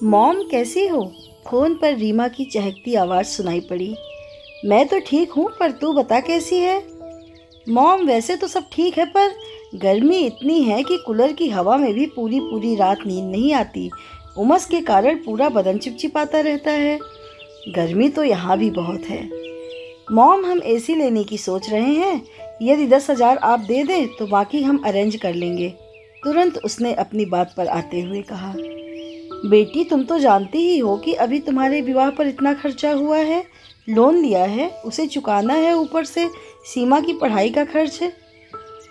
Mom कैसी हो? Phone पर रीमा की चहकती आवाज़ सुनाई पड़ी। मैं तो ठीक हूँ, पर तू बता कैसी है? मॉम वैसे तो सब ठीक है, पर गर्मी इतनी है कि कूलर की हवा में भी पूरी पूरी रात नींद नहीं आती। उमस के कारण पूरा बदन चिपचिपाता रहता है। गर्मी तो यहाँ भी बहुत है। मॉम हम एसी लेने की सोच रहे हैं। यदि 10,000 आप दे दें तो बाकी हम अरेंज कर लेंगे। तुरंत उसने अपनी बात पर आते हुए कहा। बेटी तुम तो जानती ही हो कि अभी तुम्हारे विवाह पर इतना खर्चा हुआ है, लोन लिया है, उसे चुकाना है, ऊपर से सीमा की पढ़ाई का खर्च है।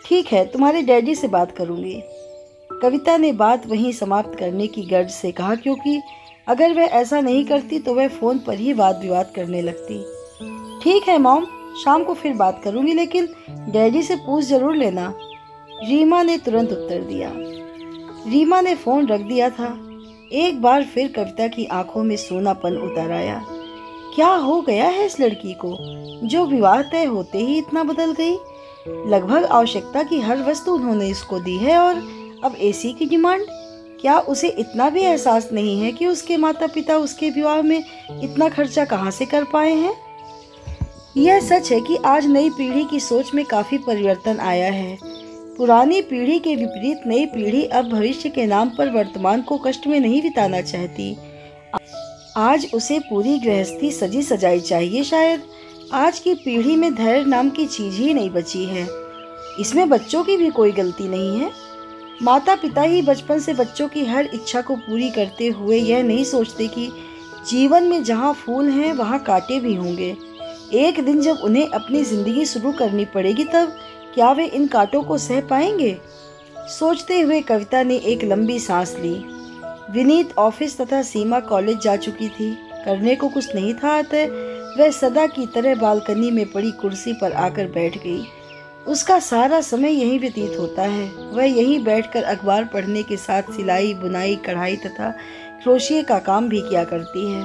ठीक है, तुम्हारे डैडी से बात करूँगी। कविता ने बात वहीं समाप्त करने की गर्ज से कहा, क्योंकि अगर वह ऐसा नहीं करती तो वह फ़ोन पर ही वाद विवाद करने लगती। ठीक है मॉम, शाम को फिर बात करूँगी, लेकिन डैडी से पूछ जरूर लेना। रीमा ने तुरंत उत्तर दिया। रीमा ने फ़ोन रख दिया था। एक बार फिर कविता की आंखों में सोनापन उतर आया। क्या हो गया है इस लड़की को, जो विवाह तय होते ही इतना बदल गई? लगभग आवश्यकता की हर वस्तु उन्होंने इसको दी है, और अब एसी की डिमांड। क्या उसे इतना भी एहसास नहीं है कि उसके माता पिता उसके विवाह में इतना खर्चा कहाँ से कर पाए हैं? यह सच है कि आज नई पीढ़ी की सोच में काफ़ी परिवर्तन आया है। पुरानी पीढ़ी के विपरीत नई पीढ़ी अब भविष्य के नाम पर वर्तमान को कष्ट में नहीं बिताना चाहती। आज उसे पूरी गृहस्थी सजी सजाई चाहिए। शायद आज की पीढ़ी में धैर्य नाम की चीज़ ही नहीं बची है। इसमें बच्चों की भी कोई गलती नहीं है। माता पिता ही बचपन से बच्चों की हर इच्छा को पूरी करते हुए यह नहीं सोचते कि जीवन में जहाँ फूल हैं वहाँ कांटे भी होंगे। एक दिन जब उन्हें अपनी ज़िंदगी शुरू करनी पड़ेगी, तब क्या वे इन कांटों को सह पाएंगे? सोचते हुए कविता ने एक लंबी सांस ली। विनीत ऑफिस तथा सीमा कॉलेज जा चुकी थी। करने को कुछ नहीं था, अतः वह सदा की तरह बालकनी में पड़ी कुर्सी पर आकर बैठ गई। उसका सारा समय यहीं व्यतीत होता है। वह यहीं बैठकर अखबार पढ़ने के साथ सिलाई, बुनाई, कढ़ाई तथा क्रोशिये का काम भी किया करती है।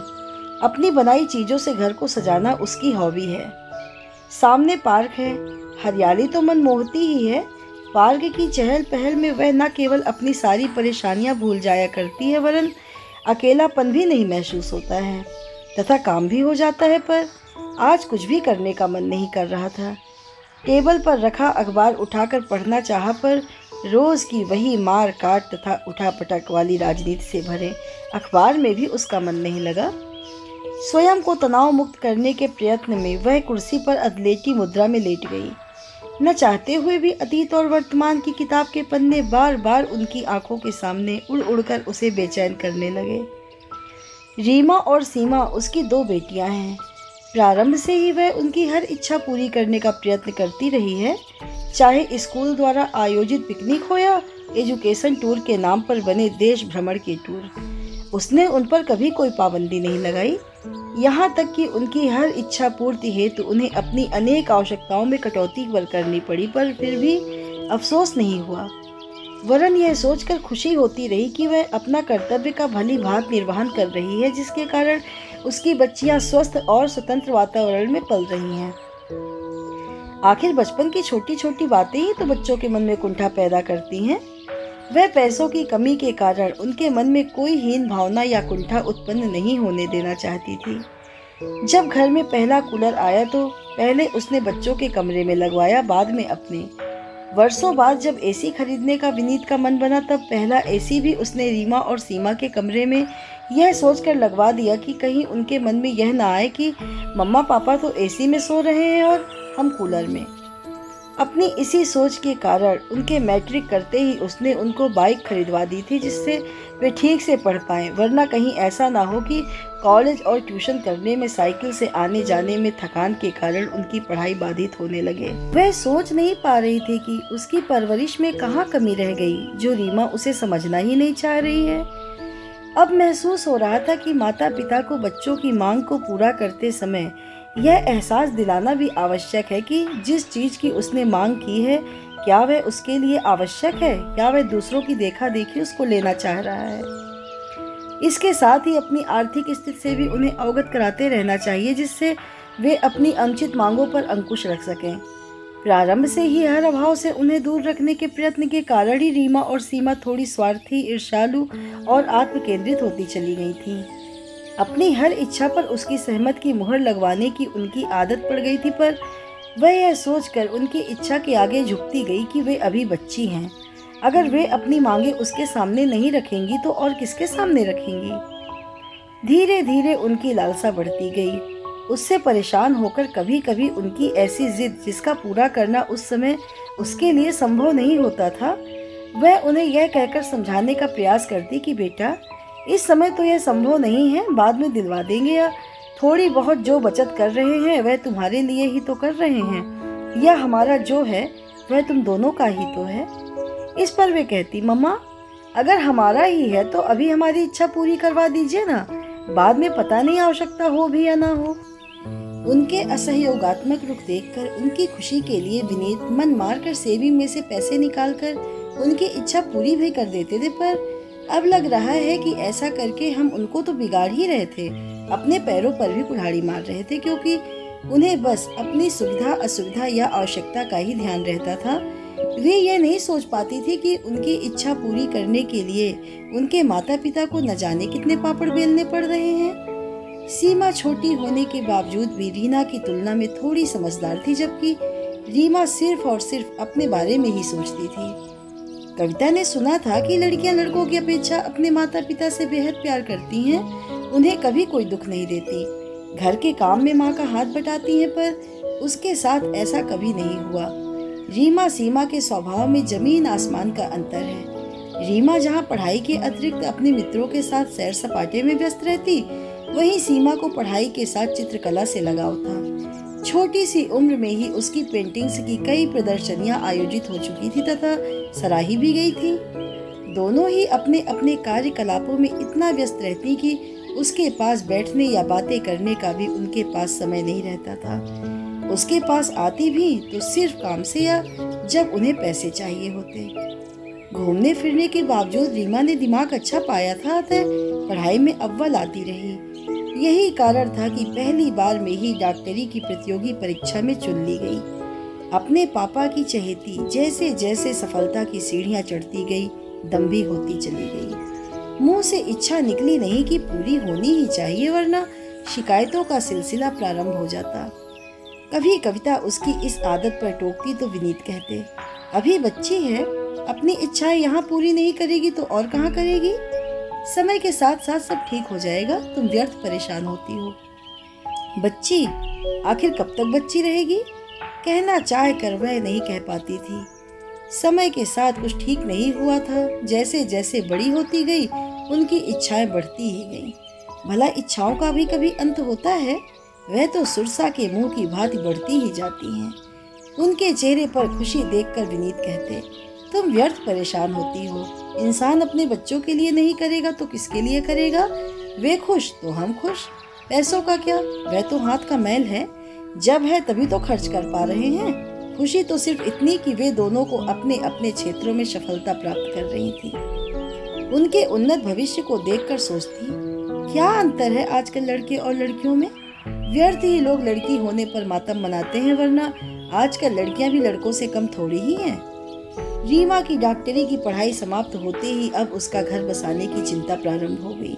अपनी बनाई चीज़ों से घर को सजाना उसकी हॉबी है। सामने पार्क है। हरियाली तो मन मोहती ही है। पार्क की चहल पहल में वह न केवल अपनी सारी परेशानियां भूल जाया करती है, वरन अकेलापन भी नहीं महसूस होता है तथा काम भी हो जाता है। पर आज कुछ भी करने का मन नहीं कर रहा था। टेबल पर रखा अखबार उठाकर पढ़ना चाहा, पर रोज़ की वही मार काट तथा उठापटक वाली राजनीति से भरे अखबार में भी उसका मन नहीं लगा। स्वयं को तनाव मुक्त करने के प्रयत्न में वह कुर्सी पर अधलेटी मुद्रा में लेट गई। न चाहते हुए भी अतीत और वर्तमान की किताब के पन्ने बार बार उनकी आंखों के सामने उड़ उड़कर उसे बेचैन करने लगे। रीमा और सीमा उसकी दो बेटियां हैं। प्रारंभ से ही वह उनकी हर इच्छा पूरी करने का प्रयत्न करती रही है, चाहे स्कूल द्वारा आयोजित पिकनिक हो या एजुकेशन टूर के नाम पर बने देश भ्रमण के टूर। उसने उन पर कभी कोई पाबंदी नहीं लगाई। यहाँ तक कि उनकी हर इच्छा पूर्ति हेतु उन्हें अपनी अनेक आवश्यकताओं में कटौती करनी पड़ी, पर फिर भी अफसोस नहीं हुआ। वरन यह सोचकर खुशी होती रही कि वह अपना कर्तव्य का भली भांति निर्वहन कर रही है, जिसके कारण उसकी बच्चियां स्वस्थ और स्वतंत्र वातावरण में पल रही हैं। आखिर बचपन की छोटी छोटी बातें ही तो बच्चों के मन में कुंठा पैदा करती हैं। वह पैसों की कमी के कारण उनके मन में कोई हीन भावना या कुंठा उत्पन्न नहीं होने देना चाहती थी। जब घर में पहला कूलर आया तो पहले उसने बच्चों के कमरे में लगवाया, बाद में अपने। वर्षों बाद जब एसी खरीदने का विनीत का मन बना, तब पहला एसी भी उसने रीमा और सीमा के कमरे में यह सोचकर लगवा दिया कि कहीं उनके मन में यह ना आए कि मम्मा पापा तो एसी में सो रहे हैं और हम कूलर में। अपनी इसी सोच के कारण उनके मैट्रिक करते ही उसने उनको बाइक खरीदवा दी थी, जिससे वे ठीक से पढ़ पाएं, वरना कहीं ऐसा ना हो कि कॉलेज और ट्यूशन करने में, साइकिल से आने जाने में थकान के कारण उनकी पढ़ाई बाधित होने लगे। वह सोच नहीं पा रही थी कि उसकी परवरिश में कहाँ कमी रह गई, जो रीमा उसे समझना ही नहीं चाह रही है। अब महसूस हो रहा था कि माता पिता को बच्चों की मांग को पूरा करते समय यह एहसास दिलाना भी आवश्यक है कि जिस चीज की उसने मांग की है, क्या वह उसके लिए आवश्यक है या वह दूसरों की देखा देखी उसको लेना चाह रहा है। इसके साथ ही अपनी आर्थिक स्थिति से भी उन्हें अवगत कराते रहना चाहिए, जिससे वे अपनी अनुचित मांगों पर अंकुश रख सकें। प्रारंभ से ही हर अभाव से उन्हें दूर रखने के प्रयत्न के कारण ही रीमा और सीमा थोड़ी स्वार्थी, ईर्ष्यालु और आत्मकेंद्रित होती चली गई थीं। अपनी हर इच्छा पर उसकी सहमत की मुहर लगवाने की उनकी आदत पड़ गई थी, पर वह यह सोचकर उनकी इच्छा के आगे झुकती गई कि वे अभी बच्ची हैं। अगर वे अपनी मांगे उसके सामने नहीं रखेंगी तो और किसके सामने रखेंगी। धीरे धीरे उनकी लालसा बढ़ती गई। उससे परेशान होकर कभी कभी उनकी ऐसी जिद, जिसका पूरा करना उस समय उसके लिए संभव नहीं होता था, वह उन्हें यह कहकर समझाने का प्रयास करती कि बेटा, इस समय तो यह संभव नहीं है, बाद में दिलवा देंगे, या थोड़ी बहुत जो बचत कर रहे हैं वह तुम्हारे लिए ही तो कर रहे हैं, या हमारा जो है वह तुम दोनों का ही तो है। इस पर वे कहती, मम्मा, अगर हमारा ही है तो अभी हमारी इच्छा पूरी करवा दीजिए ना, बाद में पता नहीं आवश्यकता हो भी या ना हो। उनके असहयोगात्मक रुख देखकर उनकी खुशी के लिए विनीत मन मारकर सेविंग में से पैसे निकालकर उनकी इच्छा पूरी भी कर देते थे, पर अब लग रहा है कि ऐसा करके हम उनको तो बिगाड़ ही रहे थे, अपने पैरों पर भी कुल्हाड़ी मार रहे थे, क्योंकि उन्हें बस अपनी सुविधा, असुविधा या आवश्यकता का ही ध्यान रहता था। वे ये नहीं सोच पाती थी कि उनकी इच्छा पूरी करने के लिए उनके माता पिता को न जाने कितने पापड़ बेलने पड़ रहे हैं। सीमा छोटी होने के बावजूद भी रीना की तुलना में थोड़ी समझदार थी, जबकि रीमा सिर्फ और सिर्फ अपने बारे में ही सोचती थी। कविता ने सुना था कि लड़कियां लड़कों की अपेक्षा अपने माता पिता से बेहद प्यार करती हैं, उन्हें कभी कोई दुख नहीं देती, घर के काम में माँ का हाथ बटाती हैं, पर उसके साथ ऐसा कभी नहीं हुआ। रीमा सीमा के स्वभाव में जमीन आसमान का अंतर है। रीमा जहाँ पढ़ाई के अतिरिक्त अपने मित्रों के साथ सैर सपाटे में व्यस्त रहती, वहीं सीमा को पढ़ाई के साथ चित्रकला से लगाव था। छोटी सी उम्र में ही उसकी पेंटिंग्स की कई प्रदर्शनियां आयोजित हो चुकी थी तथा सराही भी गई थी। दोनों ही अपने अपने कार्यकलापों में इतना व्यस्त रहती कि उसके पास बैठने या बातें करने का भी उनके पास समय नहीं रहता था। उसके पास आती भी तो सिर्फ काम से या जब उन्हें पैसे चाहिए होते। घूमने फिरने के बावजूद रीमा ने दिमाग अच्छा पाया था, अतः पढ़ाई में अव्वल आती रही। यही कारण था कि पहली बार में ही डॉक्टरी की प्रतियोगी परीक्षा में चुन ली गई। अपने पापा की चहेती जैसे जैसे सफलता की सीढ़ियां चढ़ती गई, दम्भी होती चली गई। मुंह से इच्छा निकली नहीं कि पूरी होनी ही चाहिए, वरना शिकायतों का सिलसिला प्रारंभ हो जाता। कभी कविता उसकी इस आदत पर टोकती तो विनीत कहते, अभी बच्ची है, अपनी इच्छाएं यहाँ पूरी नहीं करेगी तो और कहाँ करेगी। समय के साथ साथ सब ठीक हो जाएगा, तुम व्यर्थ परेशान होती हो। बच्ची, आखिर कब तक बच्ची रहेगी? कहना चाह कर वह नहीं कह पाती थी। समय के साथ कुछ ठीक नहीं हुआ था। जैसे जैसे बड़ी होती गई, उनकी इच्छाएं बढ़ती ही गईं। भला इच्छाओं का भी कभी अंत होता है? वह तो सुरसा के मुंह की भांति बढ़ती ही जाती हैं। उनके चेहरे पर खुशी देखकर विनीत कहते, तुम व्यर्थ परेशान होती हो। इंसान अपने बच्चों के लिए नहीं करेगा तो किसके लिए करेगा? वे खुश तो हम खुश। पैसों का क्या, वह तो हाथ का मैल है, जब है तभी तो खर्च कर पा रहे हैं। खुशी तो सिर्फ इतनी कि वे दोनों को अपने अपने क्षेत्रों में सफलता प्राप्त कर रही थी। उनके उन्नत भविष्य को देखकर सोचती, क्या अंतर है आजकल लड़के और लड़कियों में। व्यर्थ ही लोग लड़की होने पर मातम मनाते हैं, वरना आजकल लड़कियां भी लड़कों से कम थोड़ी ही हैं। रीमा की डॉक्टरी की पढ़ाई समाप्त होते ही अब उसका घर बसाने की चिंता प्रारंभ हो गई।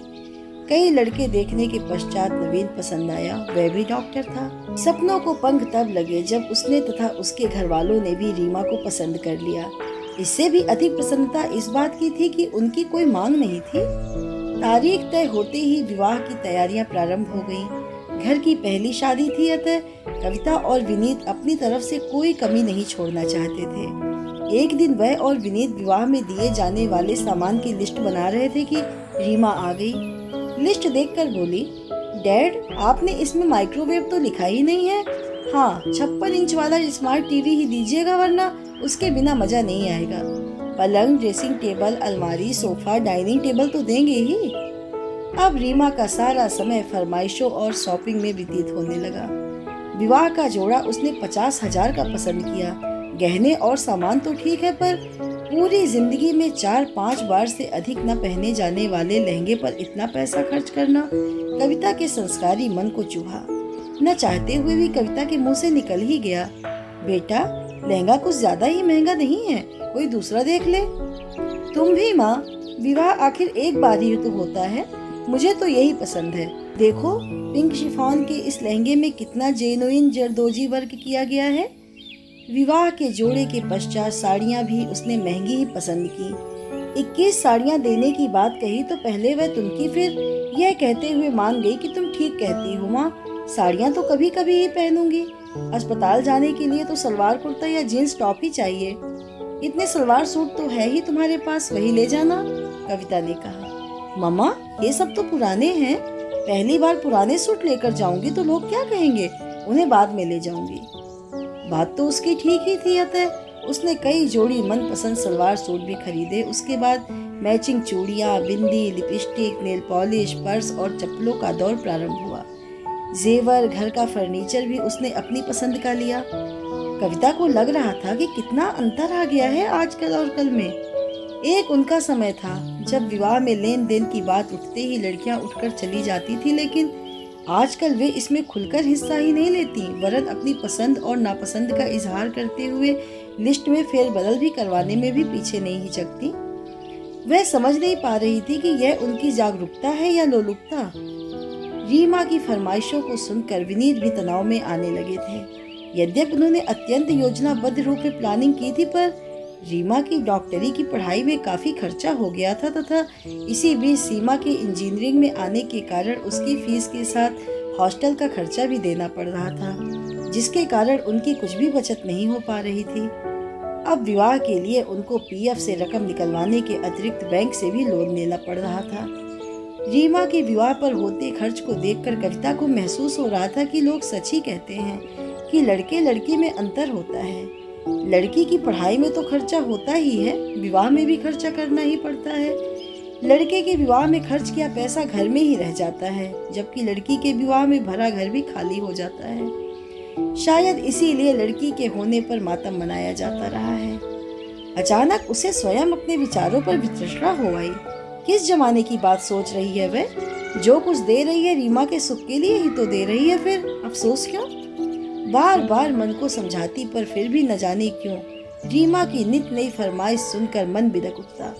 कई लड़के देखने के पश्चात नवीन पसंद आया, वह भी डॉक्टर था। सपनों को पंख तब लगे जब उसने तथा उसके घर वालों ने भी रीमा को पसंद कर लिया। इससे भी अधिक प्रसन्नता इस बात की थी कि उनकी कोई मांग नहीं थी। तारीख तय होते ही विवाह की तैयारियां प्रारंभ हो गईं। घर की पहली शादी थी, अतः कविता और विनीत अपनी तरफ से कोई कमी नहीं छोड़ना चाहते थे। एक दिन वह और विनीत विवाह में दिए जाने वाले सामान की लिस्ट बना रहे थे कि रीमा आ गई। लिस्ट देखकर बोली, डैड, आपने इसमें माइक्रोवेव तो लिखा ही नहीं है। हाँ, 56 इंच वाला स्मार्ट टीवी ही दीजिएगा, वरना उसके बिना मजा नहीं आएगा। पलंग, ड्रेसिंग टेबल, अलमारी, सोफा, डाइनिंग टेबल तो देंगे ही। अब रीमा का सारा समय फरमाइशों और शॉपिंग में व्यतीत होने लगा। विवाह का जोड़ा उसने 50,000 का पसंद किया। गहने और सामान तो ठीक है, पर पूरी जिंदगी में 4-5 बार से अधिक न पहने जाने वाले लहंगे पर इतना पैसा खर्च करना कविता के संस्कारी मन को चुभा। न चाहते हुए भी कविता के मुंह से निकल ही गया, बेटा लहंगा कुछ ज्यादा ही महंगा नहीं है, कोई दूसरा देख ले। तुम भी माँ, विवाह आखिर एक बार ही तो होता है, मुझे तो यही पसंद है। देखो पिंक शिफॉन के इस लहंगे में कितना जेनुइन जरदोजी वर्क किया गया है। विवाह के जोड़े के पश्चात साड़ियाँ भी उसने महंगी ही पसंद की। 21 साड़ियाँ देने की बात कही तो पहले वह तुमकी, फिर यह कहते हुए मान गई कि तुम ठीक कहती हो माँ, साड़ियाँ तो कभी कभी ही पहनूंगी। अस्पताल जाने के लिए तो सलवार कुर्ता या जीन्स टॉप ही चाहिए। इतने सलवार सूट तो है ही तुम्हारे पास, वही ले जाना, कविता ने कहा। मम्मा ये सब तो पुराने हैं, पहली बार पुराने सूट लेकर जाऊंगी तो लोग क्या कहेंगे, उन्हें बाद में ले जाऊंगी। बात तो उसकी ठीक ही थी। अतः उसने कई जोड़ी मनपसंद सलवार सूट भी खरीदे। उसके बाद मैचिंग चूड़ियाँ, बिंदी, लिपस्टिक, नेल पॉलिश, पर्स और चप्पलों का दौर प्रारंभ हुआ। जेवर, घर का फर्नीचर भी उसने अपनी पसंद का लिया। कविता को लग रहा था कि कितना अंतर आ गया है आजकल और कल में। एक उनका समय था जब विवाह में लेन देन की बात उठते ही लड़कियां उठकर चली जाती थी, लेकिन आजकल वे इसमें खुलकर हिस्सा ही नहीं लेती, वरन अपनी पसंद और नापसंद का इजहार करते हुए लिस्ट में फेरबदल भी करवाने में भी पीछे नहीं हिचकती। वह समझ नहीं पा रही थी कि यह उनकी जागरूकता है या लोलुपता। रीमा की फरमाइशों को सुनकर विनीत भी तनाव में आने लगे थे। यद्यपि उन्होंने अत्यंत योजनाबद्ध रूप में प्लानिंग की थी, पर रीमा की डॉक्टरी की पढ़ाई में काफी खर्चा हो गया था तथा इसी बीच सीमा के इंजीनियरिंग में आने के कारण उसकी फीस के साथ हॉस्टल का खर्चा भी देना पड़ रहा था, जिसके कारण उनकी कुछ भी बचत नहीं हो पा रही थी। अब विवाह के लिए उनको पीएफ से रकम निकलवाने के अतिरिक्त बैंक से भी लोन लेना पड़ रहा था। रीमा के विवाह पर होते खर्च को देखकर कविता को महसूस हो रहा था कि लोग सच ही कहते हैं कि लड़के लड़की में अंतर होता है। लड़की की पढ़ाई में तो खर्चा होता ही है, विवाह में भी खर्चा करना ही पड़ता है। लड़के के विवाह में खर्च किया पैसा घर में ही रह जाता है, जबकि लड़की के विवाह में भरा घर भी खाली हो जाता है। शायद इसीलिए लड़की के होने पर मातम मनाया जाता रहा है। अचानक उसे स्वयं अपने विचारों पर वितृष्णा हो आई। किस जमाने की बात सोच रही है वह? जो कुछ दे रही है रीमा के सुख के लिए ही तो दे रही है, फिर अफसोस क्यों? बार बार मन को समझाती पर फिर भी न जाने क्यों रीमा की नित नई फरमाइश सुनकर मन बिदक उठता।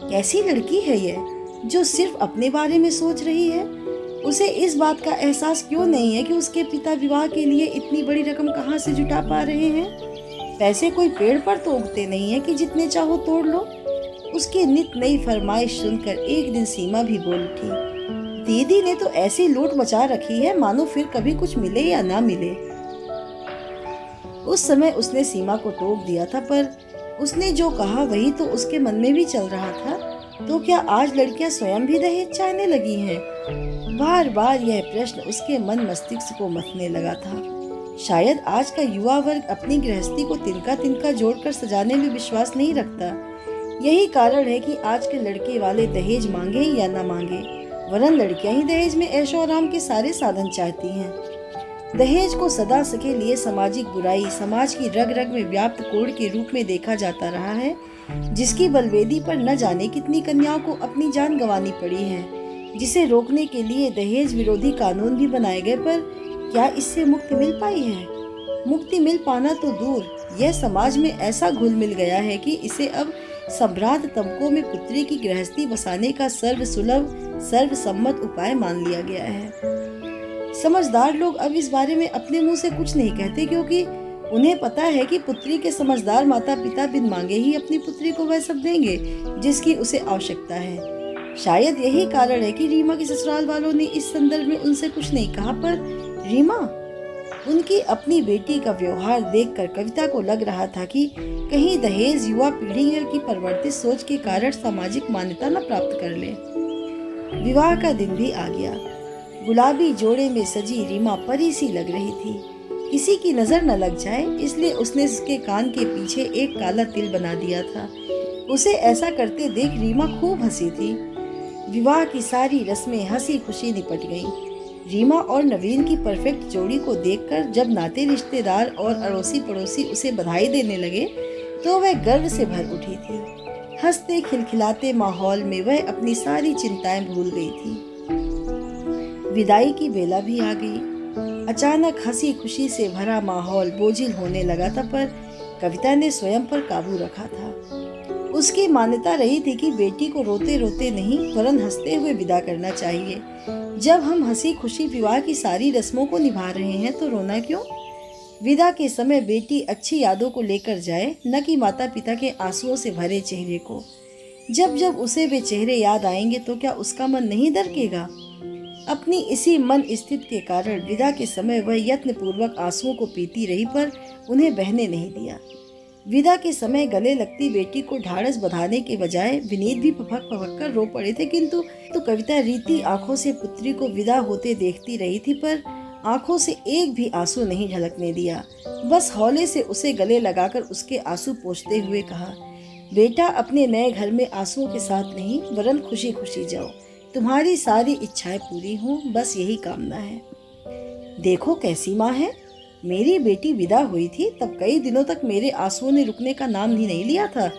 कैसी लड़की है यह जो सिर्फ अपने बारे में सोच रही है? उसे इस बात का एहसास क्यों नहीं है कि उसके पिता विवाह के लिए इतनी बड़ी रकम कहाँ से जुटा पा रहे हैं? पैसे कोई पेड़ पर तो उगते नहीं है कि जितने चाहो तोड़ लो। उसकी नित नई फरमाइश सुनकर एक दिन सीमा भी बोल उठी, दीदी ने तो ऐसी लूट मचा रखी है मानो फिर कभी कुछ मिले या ना मिले। उस समय उसने सीमा को टोक दिया था, पर उसने जो कहा वही तो उसके मन में भी चल रहा था। तो क्या आज लड़कियां स्वयं भी दहेज चाहने लगी हैं? बार बार यह प्रश्न उसके मन मस्तिष्क को मथने लगा था। शायद आज का युवा वर्ग अपनी गृहस्थी को तिनका तिनका जोड़कर सजाने में विश्वास नहीं रखता। यही कारण है कि आज के लड़के वाले दहेज मांगे या न मांगे, वरन लड़कियां ही दहेज में ऐशो आराम के सारे साधन चाहती हैं। दहेज को सदा सके लिए सामाजिक बुराई, समाज की रग रग में व्याप्त कोड़ के रूप में देखा जाता रहा है, जिसकी बलवेदी पर न जाने कितनी कन्याओं को अपनी जान गंवानी पड़ी है। जिसे रोकने के लिए दहेज विरोधी कानून भी बनाए गए, पर क्या इससे मुक्ति मिल पाई है? मुक्ति मिल पाना तो दूर, यह समाज में ऐसा घुल मिल गया है कि इसे अब संभ्रांत तबकों में पुत्री की गृहस्थी बसाने का सर्वसुलभ सर्वसम्मत उपाय मान लिया गया है। समझदार लोग अब इस बारे में अपने मुंह से कुछ नहीं कहते, क्योंकि उन्हें पता है कि पुत्री के समझदार माता पिता बिन मांगे ही अपनी पुत्री को वह सब देंगे जिसकी उसे आवश्यकता है। शायद यही कारण है कि रीमा के ससुराल वालों ने इस संदर्भ में उनसे कुछ नहीं कहा, पर रीमा, उनकी अपनी बेटी का व्यवहार देखकर कविता को लग रहा था कि कहीं दहेज युवा पीढ़ी की परिवर्तित सोच के कारण सामाजिक मान्यता न प्राप्त कर ले। विवाह का दिन भी आ गया। गुलाबी जोड़े में सजी रीमा परी सी लग रही थी। किसी की नजर न लग जाए इसलिए उसने उसके कान के पीछे एक काला तिल बना दिया था। उसे ऐसा करते देख रीमा खूब हंसी थी। विवाह की सारी रस्में हंसी खुशी निपट गईं। रीमा और नवीन की परफेक्ट जोड़ी को देखकर जब नाते रिश्तेदार और अड़ोसी पड़ोसी उसे बधाई देने लगे तो वह गर्व से भर उठी थी। हंसते खिलखिलाते माहौल में वह अपनी सारी चिंताएं भूल गई थी। विदाई की बेला भी आ गई। अचानक हंसी खुशी से भरा माहौल बोझिल होने लगा था, पर कविता ने स्वयं पर काबू रखा था। उसकी मान्यता रही थी कि बेटी को रोते रोते नहीं वरन हंसते हुए विदा करना चाहिए। जब हम हंसी खुशी विवाह की सारी रस्मों को निभा रहे हैं तो रोना क्यों? विदा के समय बेटी अच्छी यादों को लेकर जाए, न कि माता पिता के आंसुओं से भरे चेहरे को। जब जब उसे वे चेहरे याद आएंगे तो क्या उसका मन नहीं दरकेगा? अपनी इसी मन स्थिति के कारण विदा के समय वह यत्न पूर्वक आंसुओं को पीती रही, पर उन्हें बहने नहीं दिया। विदा के समय गले लगती बेटी को ढाढ़स बंधाने के बजाय विनीत भी पपक पपक कर रो पड़े थे, किंतु कविता रीति आंखों से पुत्री को विदा होते देखती रही थी, पर आंखों से एक भी आंसू नहीं झलकने दिया। बस हौले से उसे गले लगाकर उसके आंसू पोंछते हुए कहा, बेटा अपने नए घर में आंसुओं के साथ नहीं वरन खुशी खुशी जाओ। तुम्हारी सारी इच्छाएं पूरी हों, बस यही कामना है। देखो कैसी माँ है। मेरी बेटी विदा हुई थी तब कई दिनों तक मेरे आंसुओं ने रुकने का नाम ही नहीं लिया था।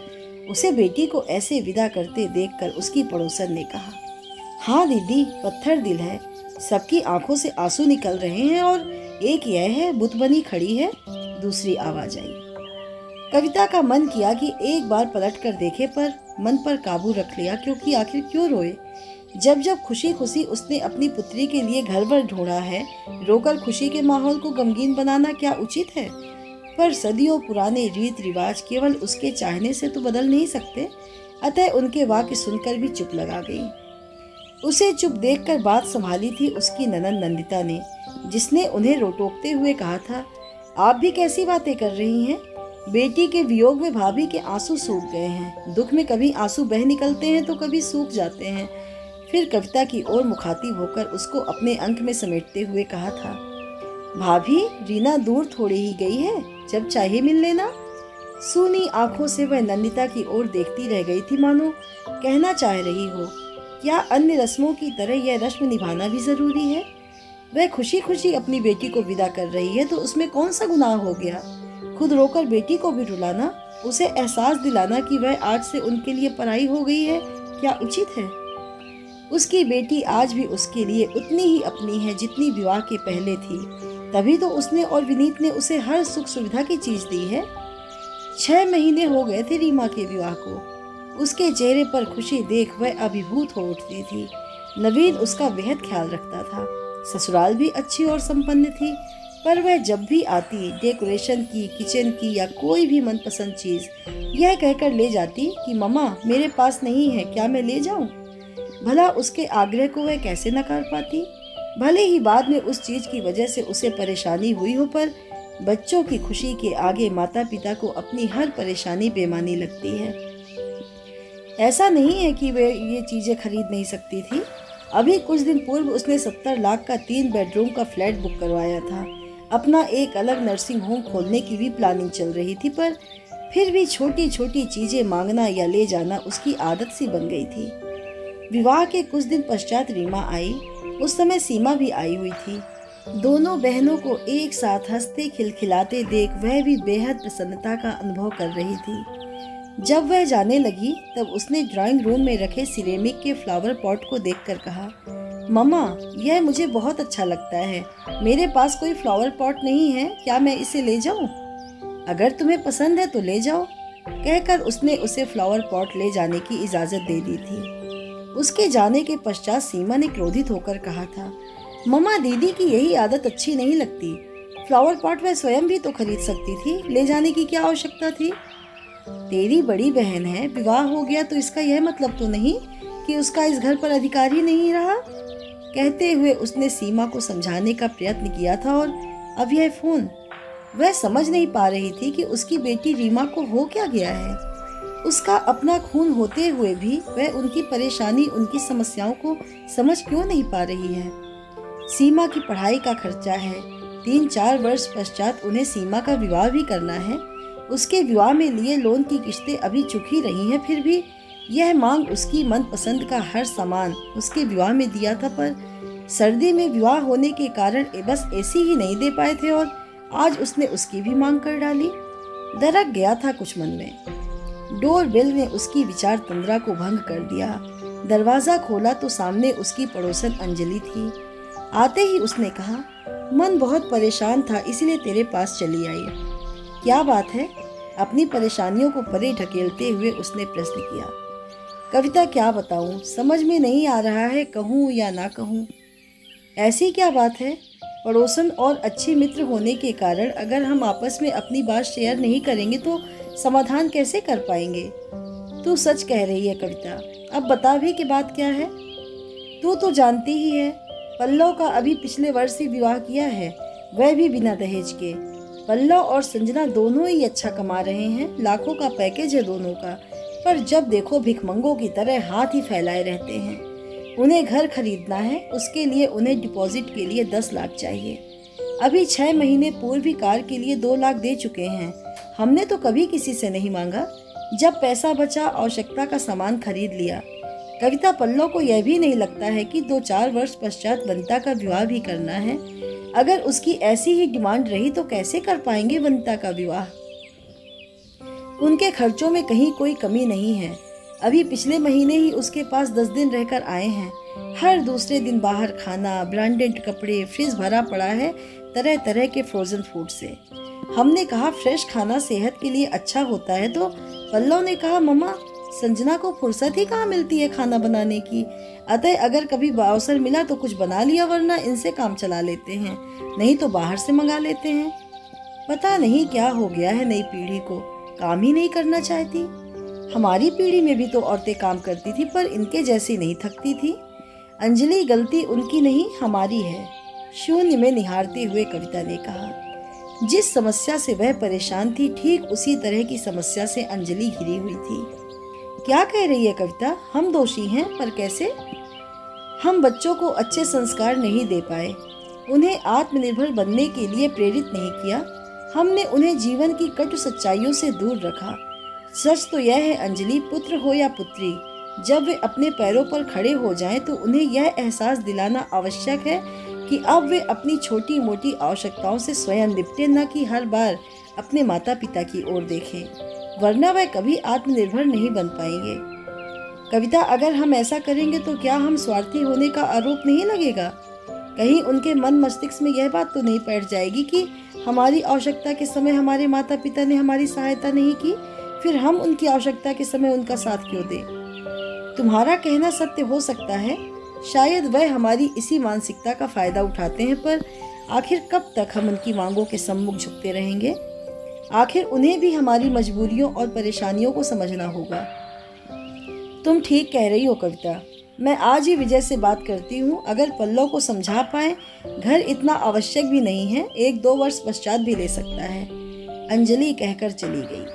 उसे बेटी को ऐसे विदा करते देखकर उसकी पड़ोसन ने कहा, हाँ दीदी, पत्थर दिल है। सबकी आंखों से आंसू निकल रहे हैं और एक यह है बुत बनी खड़ी है। दूसरी आवाज आई। कविता का मन किया कि एक बार पलट कर देखे, पर मन पर काबू रख लिया, क्योंकि आखिर क्यों रोए। जब जब खुशी खुशी उसने अपनी पुत्री के लिए घर भर ढूंढा है, रोकर खुशी के माहौल को गमगीन बनाना क्या उचित है? पर सदियों पुराने रीत रिवाज केवल उसके चाहने से तो बदल नहीं सकते। अतः उनके वाक्य सुनकर भी चुप लगा गई। उसे चुप देखकर बात संभाली थी उसकी ननद नंदिता ने, जिसने उन्हें रोटोकते हुए कहा था, आप भी कैसी बातें कर रही हैं? बेटी के वियोग में भाभी के आंसू सूख गए हैं। दुख में कभी आंसू बह निकलते हैं तो कभी सूख जाते हैं। फिर कविता की ओर मुखातिब होकर उसको अपने अंक में समेटते हुए कहा था, भाभी रीना दूर थोड़ी ही गई है, जब चाहे मिल लेना। सूनी आंखों से वह नंदिता की ओर देखती रह गई थी, मानो कहना चाह रही हो, क्या अन्य रस्मों की तरह यह रस्म निभाना भी जरूरी है? वह खुशी खुशी अपनी बेटी को विदा कर रही है तो उसमें कौन सा गुनाह हो गया? खुद रोकर बेटी को भी रुलाना, उसे एहसास दिलाना कि वह आज से उनके लिए पराई हो गई है, क्या उचित है? उसकी बेटी आज भी उसके लिए उतनी ही अपनी है जितनी विवाह के पहले थी। तभी तो उसने और विनीत ने उसे हर सुख सुविधा की चीज दी है। 6 महीने हो गए थे रीमा के विवाह को। उसके चेहरे पर खुशी देख वह अभिभूत हो उठती थी। नवीन उसका बेहद ख्याल रखता था। ससुराल भी अच्छी और संपन्न थी, पर वह जब भी आती डेकोरेशन की, किचन की या कोई भी मनपसंद चीज यह कहकर ले जाती कि मम्मा मेरे पास नहीं है, क्या मैं ले जाऊं? भला उसके आग्रह को वह कैसे नकार पाती? भले ही बाद में उस चीज की वजह से उसे परेशानी हुई हो, पर बच्चों की खुशी के आगे माता पिता को अपनी हर परेशानी बेमानी लगती है। ऐसा नहीं है कि वे ये चीजें खरीद नहीं सकती थी। अभी कुछ दिन पूर्व उसने 70 लाख का 3 बेडरूम का फ्लैट बुक करवाया था। अपना एक अलग नर्सिंग होम खोलने की भी प्लानिंग चल रही थी, पर फिर भी छोटी छोटी चीजें मांगना या ले जाना उसकी आदत सी बन गई थी। विवाह के कुछ दिन पश्चात रीमा आई। उस समय सीमा भी आई हुई थी। दोनों बहनों को एक साथ हंसते खिलखिलाते देख वह भी बेहद प्रसन्नता का अनुभव कर रही थी। जब वह जाने लगी तब उसने ड्राइंग रूम में रखे सिरेमिक के फ्लावर पॉट को देखकर कहा, मम्मा यह मुझे बहुत अच्छा लगता है। मेरे पास कोई फ्लावर पॉट नहीं है, क्या मैं इसे ले जाऊं? अगर तुम्हें पसंद है तो ले जाओ, कहकर उसने उसे फ्लावर पॉट ले जाने की इजाजत दे दी थी। उसके जाने के पश्चात सीमा ने क्रोधित होकर कहा था, मम्मा दीदी की यही आदत अच्छी नहीं लगती। फ्लावर पॉट वह स्वयं भी तो खरीद सकती थी, ले जाने की क्या आवश्यकता थी? तेरी बड़ी बहन है, विवाह हो गया तो इसका यह मतलब तो नहीं कि उसका इस घर पर अधिकार ही नहीं रहा। कहते हुए उसने सीमा को समझाने का प्रयत्न किया था, और अब यह फोन। वह समझ नहीं पा रही थी कि उसकी बेटी रीमा को हो क्या गया है। उसका अपना खून होते हुए भी वह उनकी परेशानी, उनकी समस्याओं को समझ क्यों नहीं पा रही है। सीमा की पढ़ाई का खर्चा है। 3-4 वर्ष पश्चात उन्हें सीमा का विवाह भी करना है। उसके विवाह में लिए लोन की किश्तें अभी चुकी रही हैं, फिर भी यह मांग उसकी मनपसंद का हर सामान उसके विवाह में दिया था, पर सर्दी में विवाह होने के कारण बस एसी ही नहीं दे पाए थे, और आज उसने उसकी भी मांग कर डाली। दरक गया था कुछ मन में। डोर बेल ने उसकी विचार तंद्रा को भंग कर दिया। दरवाजा खोला तो सामने उसकी पड़ोसन अंजलि थी। आते ही उसने कहा, मन बहुत परेशान था इसलिए तेरे पास चली आई। क्या बात है? अपनी परेशानियों को परे ढकेलते हुए उसने प्रश्न किया। कविता, क्या बताऊं, समझ में नहीं आ रहा है कहूं या ना कहूं। ऐसी क्या बात है? पड़ोसन और अच्छे मित्र होने के कारण अगर हम आपस में अपनी बात शेयर नहीं करेंगे तो समाधान कैसे कर पाएंगे? तू सच कह रही है कविता। अब बता भी कि बात क्या है। तू तो जानती ही है, पल्लव का अभी पिछले वर्ष ही विवाह किया है, वह भी बिना दहेज के। पल्लव और संजना दोनों ही अच्छा कमा रहे हैं, लाखों का पैकेज है दोनों का, पर जब देखो भिखमंगों की तरह हाथ ही फैलाए रहते हैं। उन्हें घर खरीदना है, उसके लिए उन्हें डिपॉजिट के लिए 10 लाख चाहिए। अभी 6 महीने पूर्व ही कार के लिए 2 लाख दे चुके हैं। हमने तो कभी किसी से नहीं मांगा। जब पैसा बचा आवश्यकता का सामान खरीद लिया। कविता, पल्लव को यह भी नहीं लगता है कि 2-4 वर्ष पश्चात वनिता का विवाह भी करना है। अगर उसकी ऐसी ही डिमांड रही तो कैसे कर पाएंगे वनिता का विवाह? उनके खर्चों में कहीं कोई कमी नहीं है। अभी पिछले महीने ही उसके पास 10 दिन रहकर आए हैं। हर दूसरे दिन बाहर खाना, ब्रांडेड कपड़े, फ्रिज भरा पड़ा है तरह तरह के फ्रोजन फूड से। हमने कहा फ्रेश खाना सेहत के लिए अच्छा होता है, तो पल्लव ने कहा मम्मा, संजना को फुर्सत ही कहाँ मिलती है खाना बनाने की, अतः अगर कभी अवसर मिला तो कुछ बना लिया, वरना इनसे काम चला लेते हैं, नहीं तो बाहर से मंगा लेते हैं। पता नहीं क्या हो गया है नई पीढ़ी को, काम ही नहीं करना चाहती। हमारी पीढ़ी में भी तो औरतें काम करती थी, पर इनके जैसी नहीं थकती थी। अंजलि, गलती उनकी नहीं हमारी है, शून्य में निहारते हुए कविता ने कहा। जिस समस्या से वह परेशान थी, ठीक उसी तरह की समस्या से अंजलि घिरी हुई थी। क्या कह रही है कविता? हम दोषी हैं, पर कैसे? हम बच्चों को अच्छे संस्कार नहीं दे पाए, उन्हें आत्मनिर्भर बनने के लिए प्रेरित नहीं किया। हमने उन्हें जीवन की कटु सच्चाइयों से दूर रखा। सच तो यह है अंजलि, पुत्र हो या पुत्री, जब वे अपने पैरों पर खड़े हो जाएं तो उन्हें यह एहसास दिलाना आवश्यक है कि अब वे अपनी छोटी मोटी आवश्यकताओं से स्वयं निपटे, न कि हर बार अपने माता पिता की ओर देखें, वरना वह कभी आत्मनिर्भर नहीं बन पाएंगे। कविता, अगर हम ऐसा करेंगे तो क्या हम स्वार्थी होने का आरोप नहीं लगेगा? कहीं उनके मन मस्तिष्क में यह बात तो नहीं बैठ जाएगी कि हमारी आवश्यकता के समय हमारे माता पिता ने हमारी सहायता नहीं की, फिर हम उनकी आवश्यकता के समय उनका साथ क्यों दें? तुम्हारा कहना सत्य हो सकता है, शायद वह हमारी इसी मानसिकता का फायदा उठाते हैं, पर आखिर कब तक हम उनकी मांगों के सम्मुख झुकते रहेंगे? आखिर उन्हें भी हमारी मजबूरियों और परेशानियों को समझना होगा। तुम ठीक कह रही हो कविता, मैं आज ही विजय से बात करती हूँ। अगर पल्लव को समझा पाए, घर इतना आवश्यक भी नहीं है, 1-2 वर्ष पश्चात भी ले सकता है। अंजलि कहकर चली गई।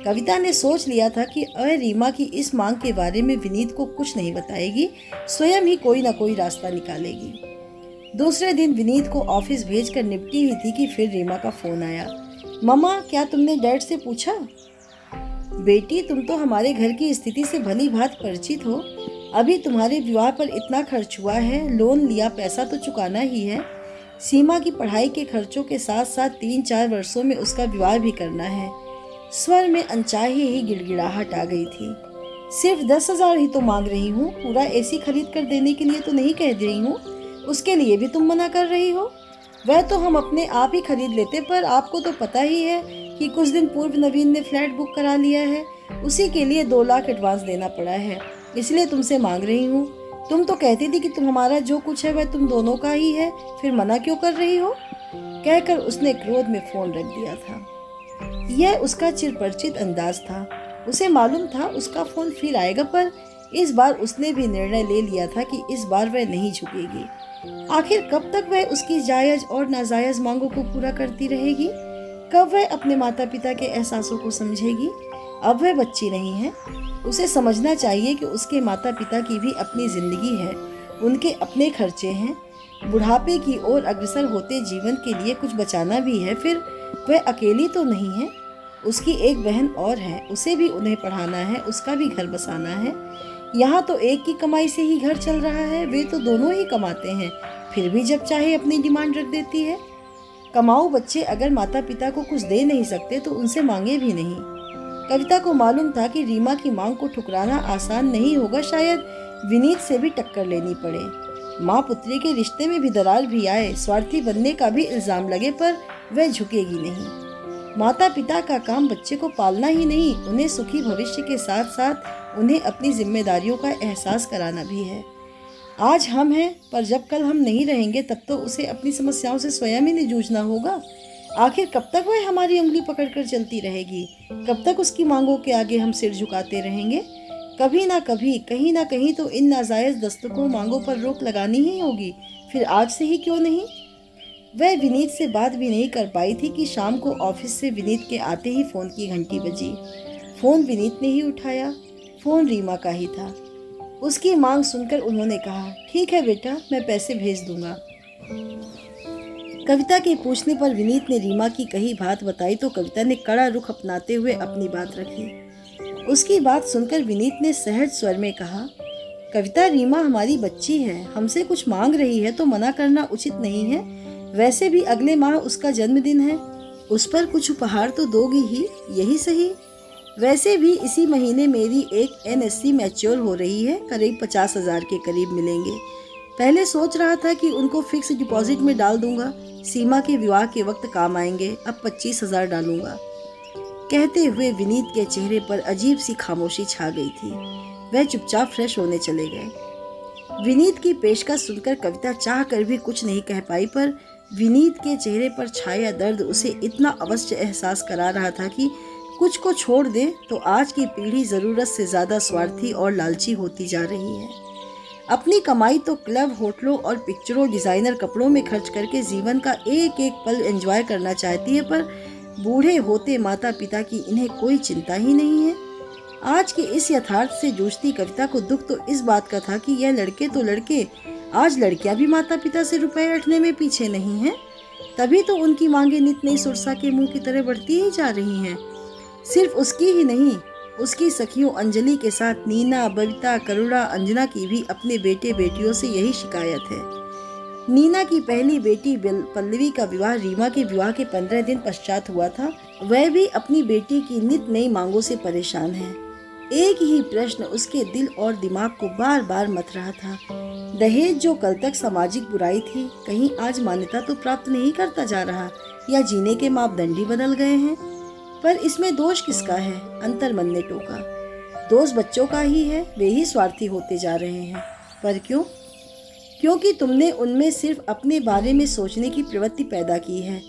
कविता ने सोच लिया था कि वह रीमा की इस मांग के बारे में विनीत को कुछ नहीं बताएगी, स्वयं ही कोई ना कोई रास्ता निकालेगी। दूसरे दिन विनीत को ऑफिस भेजकर निपटी हुई थी कि फिर रीमा का फोन आया। मम्मा, क्या तुमने डैड से पूछा? बेटी, तुम तो हमारे घर की स्थिति से भली भांति परिचित हो। अभी तुम्हारे विवाह पर इतना खर्च हुआ है, लोन लिया, पैसा तो चुकाना ही है। सीमा की पढ़ाई के खर्चों के साथ साथ 3-4 वर्षों में उसका विवाह भी करना है। स्वर में अनचाही ही गिड़गिड़ाहट आ गई थी। सिर्फ 10,000 ही तो मांग रही हूँ, पूरा एसी खरीद कर देने के लिए तो नहीं कह रही हूँ, उसके लिए भी तुम मना कर रही हो। वह तो हम अपने आप ही खरीद लेते, पर आपको तो पता ही है कि कुछ दिन पूर्व नवीन ने फ्लैट बुक करा लिया है, उसी के लिए 2 लाख एडवांस देना पड़ा है, इसलिए तुमसे मांग रही हूँ। तुम तो कहती थी कि तुम्हारा जो कुछ है वह तुम दोनों का ही है, फिर मना क्यों कर रही हो? कहकर उसने क्रोध में फोन रख दिया था। यह उसका चिरपरिचित अंदाज था। उसे मालूम था उसका फोन फिर आएगा, पर इस बार उसने भी निर्णय ले लिया था कि इस बार वह नहीं झुकेगी। आखिर कब तक वह उसकी जायज और नाजायज मांगों को पूरा करती रहेगी? कब वह अपने माता पिता के एहसासों को समझेगी? अब वह बच्ची नहीं है, उसे समझना चाहिए कि उसके माता पिता की भी अपनी जिंदगी है, उनके अपने खर्चे हैं। बुढ़ापे की ओर अग्रसर होते जीवन के लिए कुछ बचाना भी है। फिर वह अकेली तो नहीं है, उसकी एक बहन और है, उसे भी उन्हें पढ़ाना है, उसका भी घर बसाना है। यहाँ तो एक की कमाई से ही घर चल रहा है, वे तो दोनों ही कमाते हैं, फिर भी जब चाहे अपनी डिमांड रख देती है। कमाऊ बच्चे अगर माता पिता को कुछ दे नहीं सकते तो उनसे मांगे भी नहीं। कविता को मालूम था कि रीमा की मांग को ठुकराना आसान नहीं होगा, शायद विनीत से भी टक्कर लेनी पड़े। माँ पुत्री के रिश्ते में भी दरार भी आए, स्वार्थी बनने का भी इल्जाम लगे, पर वह झुकेगी नहीं। माता पिता का काम बच्चे को पालना ही नहीं, उन्हें सुखी भविष्य के साथ साथ उन्हें अपनी जिम्मेदारियों का एहसास कराना भी है। आज हम हैं, पर जब कल हम नहीं रहेंगे तब तो उसे अपनी समस्याओं से स्वयं ही नहीं जूझना होगा। आखिर कब तक वह हमारी उंगली पकड़कर चलती रहेगी? कब तक उसकी मांगों के आगे हम सिर झुकाते रहेंगे? कभी ना कभी, कहीं ना कहीं तो इन नाजायज दस्तकों मांगों पर रोक लगानी ही होगी। फिर आज से ही क्यों नहीं? वह विनीत से बात भी नहीं कर पाई थी कि शाम को ऑफिस से विनीत के आते ही फ़ोन की घंटी बजी। फ़ोन विनीत ने ही उठाया। फ़ोन रीमा का ही था। उसकी मांग सुनकर उन्होंने कहा, ठीक है बेटा, मैं पैसे भेज दूंगा। कविता के पूछने पर विनीत ने रीमा की कही बात बताई तो कविता ने कड़ा रुख अपनाते हुए अपनी बात रखी। उसकी बात सुनकर विनीत ने सहज स्वर में कहा, कविता, रीमा हमारी बच्ची है, हमसे कुछ मांग रही है तो मना करना उचित नहीं है। वैसे भी अगले माह उसका जन्मदिन है, उस पर कुछ उपहार तो दोगी ही, यही सही। वैसे भी इसी महीने मेरी एक NSC मैच्योर हो रही है, करीब 50,000 के करीब मिलेंगे। पहले सोच रहा था कि उनको फिक्स डिपॉजिट में डाल दूंगा, सीमा के विवाह के वक्त काम आएंगे, अब 25,000 डालूंगा। कहते हुए विनीत के चेहरे पर अजीब सी खामोशी छा गई थी। वह चुपचाप फ्रेश होने चले गए। विनीत की पेशकश सुनकर कविता चाह कर भी कुछ नहीं कह पाई, पर विनीत के चेहरे पर छाया दर्द उसे इतना अवश्य एहसास करा रहा था कि कुछ को छोड़ दे तो आज की पीढ़ी ज़रूरत से ज़्यादा स्वार्थी और लालची होती जा रही है। अपनी कमाई तो क्लब, होटलों और पिक्चरों, डिज़ाइनर कपड़ों में खर्च करके जीवन का एक एक पल एंजॉय करना चाहती है, पर बूढ़े होते माता पिता की इन्हें कोई चिंता ही नहीं है। आज के इस यथार्थ से जूझती कविता को दुख तो इस बात का था कि यह लड़के तो लड़के, आज लड़कियां भी माता पिता से रुपए ऐंठने में पीछे नहीं हैं। तभी तो उनकी मांगे नित नई सुरसा के मुंह की तरह बढ़ती ही जा रही हैं। सिर्फ उसकी ही नहीं, उसकी सखियों अंजलि के साथ नीना, बबीता, करुणा, अंजना की भी अपने बेटे बेटियों से यही शिकायत है। नीना की पहली बेटी पल्लवी का विवाह रीमा के विवाह के 15 दिन पश्चात हुआ था। वह भी अपनी बेटी की नित नई मांगों से परेशान है। एक ही प्रश्न उसके दिल और दिमाग को बार बार मथ रहा था। दहेज जो कल तक सामाजिक बुराई थी, कहीं आज मान्यता तो प्राप्त नहीं करता जा रहा, या जीने के मापदंड ही बदल गए हैं। पर इसमें दोष किसका है? अंतर्मन ने टोका। दोष बच्चों का ही है, वे ही स्वार्थी होते जा रहे हैं। पर क्यों? क्योंकि तुमने उनमें सिर्फ अपने बारे में सोचने की प्रवृत्ति पैदा की है।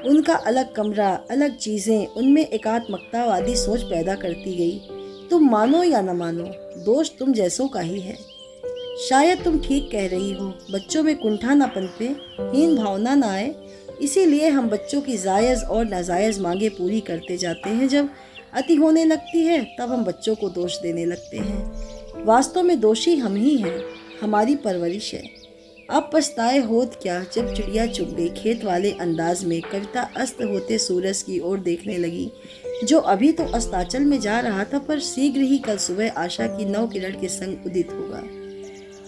उनका अलग कमरा, अलग चीजें, उनमें एकात्मकतावादी सोच पैदा करती गई। तुम मानो या न मानो, दोष तुम जैसों का ही है। शायद तुम ठीक कह रही हो, बच्चों में कुंठा न पनपे, हीन भावना न आए, इसीलिए हम बच्चों की जायज़ और नाजायज़ मांगे पूरी करते जाते हैं। जब अति होने लगती है तब हम बच्चों को दोष देने लगते हैं। वास्तव में दोषी हम ही हैं, हमारी परवरिश है। अब पछताए होत क्या जब चिड़िया चुग गई खेत वाले अंदाज में कविता अस्त होते सूरज की ओर देखने लगी, जो अभी तो अस्ताचल में जा रहा था, पर शीघ्र ही कल सुबह आशा की नव किरण के संग उदित होगा।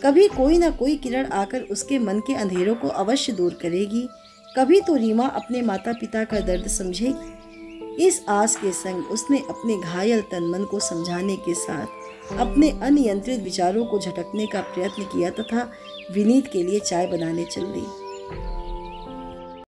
कभी कोई ना कोई किरण आकर उसके मन के अंधेरों को अवश्य दूर करेगी। कभी तो रीमा अपने माता पिता का दर्द समझेगी। इस आस के संग उसने अपने घायल तन मन को समझाने के साथ अपने अनियंत्रित विचारों को झटकने का प्रयत्न किया तथा विनीत के लिए चाय बनाने चल दी।